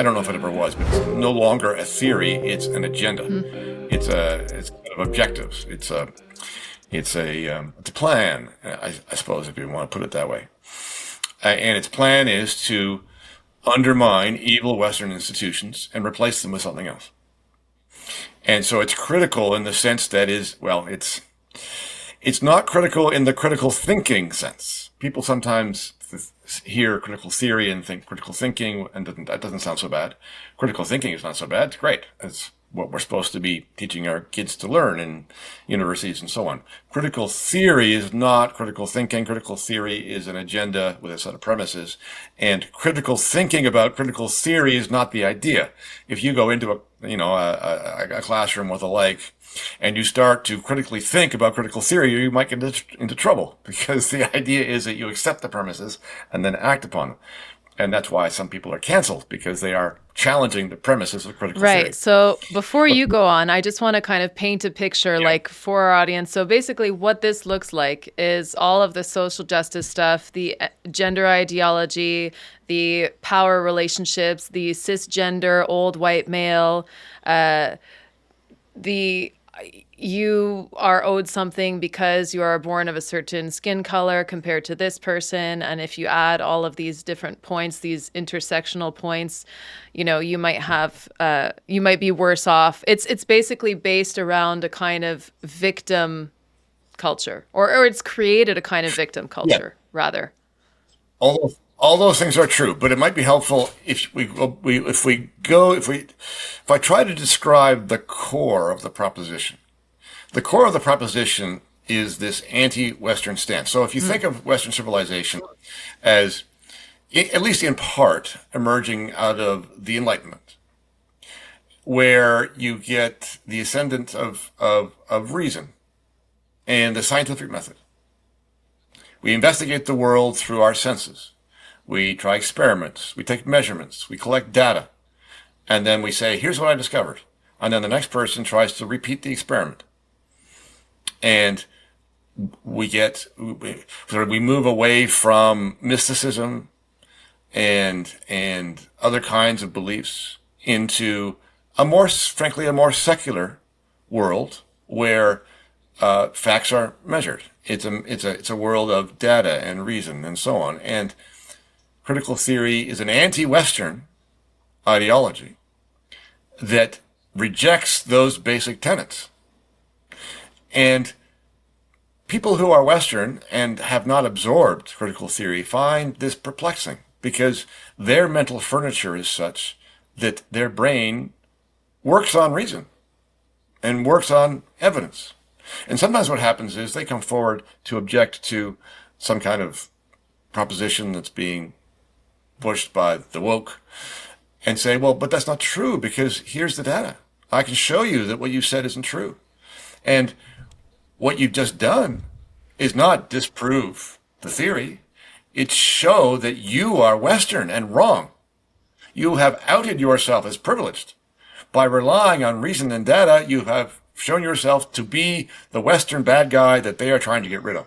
I don't know if it ever was, but it's no longer a theory. It's an agenda. It's kind of objectives. It's a plan, I suppose, if you want to put it that way. And its plan is to undermine evil Western institutions and replace them with something else. And so it's critical in the sense that it's not critical in the critical thinking sense. People sometimes hear critical theory and think critical thinking, and that doesn't sound so bad. Critical thinking is not so bad. It's great. It's what we're supposed to be teaching our kids to learn in universities and so on. Critical theory is not critical thinking. Critical theory is an agenda with a set of premises. And critical thinking about critical theory is not the idea. If you go into a classroom with a like, and you start to critically think about critical theory, you might get into trouble, because the idea is that you accept the premises and then act upon them. And that's why some people are canceled, because they are challenging the premises of critical theory. Right. So before you go on, I just want to kind of paint a picture like for our audience. So basically what this looks like is all of the social justice stuff, the gender ideology, the power relationships, the cisgender old white male, you are owed something because you are born of a certain skin color compared to this person. And if you add all of these different points, these intersectional points, you might be worse off. It's basically based around a kind of victim culture, or it's created a kind of victim culture, rather. All those things are true, but it might be helpful if I try to describe the core of the proposition. The core of the proposition is this anti-Western stance. So if you think of Western civilization as, at least in part, emerging out of the Enlightenment, where you get the ascendant of reason and the scientific method. We investigate the world through our senses. We try experiments. We take measurements. We collect data. And then we say, here's what I discovered. And then the next person tries to repeat the experiment. And we move away from mysticism and other kinds of beliefs into a more secular world where facts are measured. It's a world of data and reason and so on. And critical theory is an anti-Western ideology that rejects those basic tenets. And people who are Western and have not absorbed critical theory find this perplexing, because their mental furniture is such that their brain works on reason and works on evidence. And sometimes what happens is they come forward to object to some kind of proposition that's being pushed by the woke and say, well, but that's not true, because here's the data. I can show you that what you said isn't true. And what you've just done is not disprove the theory. It's show that you are Western and wrong. You have outed yourself as privileged. By relying on reason and data, you have shown yourself to be the Western bad guy that they are trying to get rid of.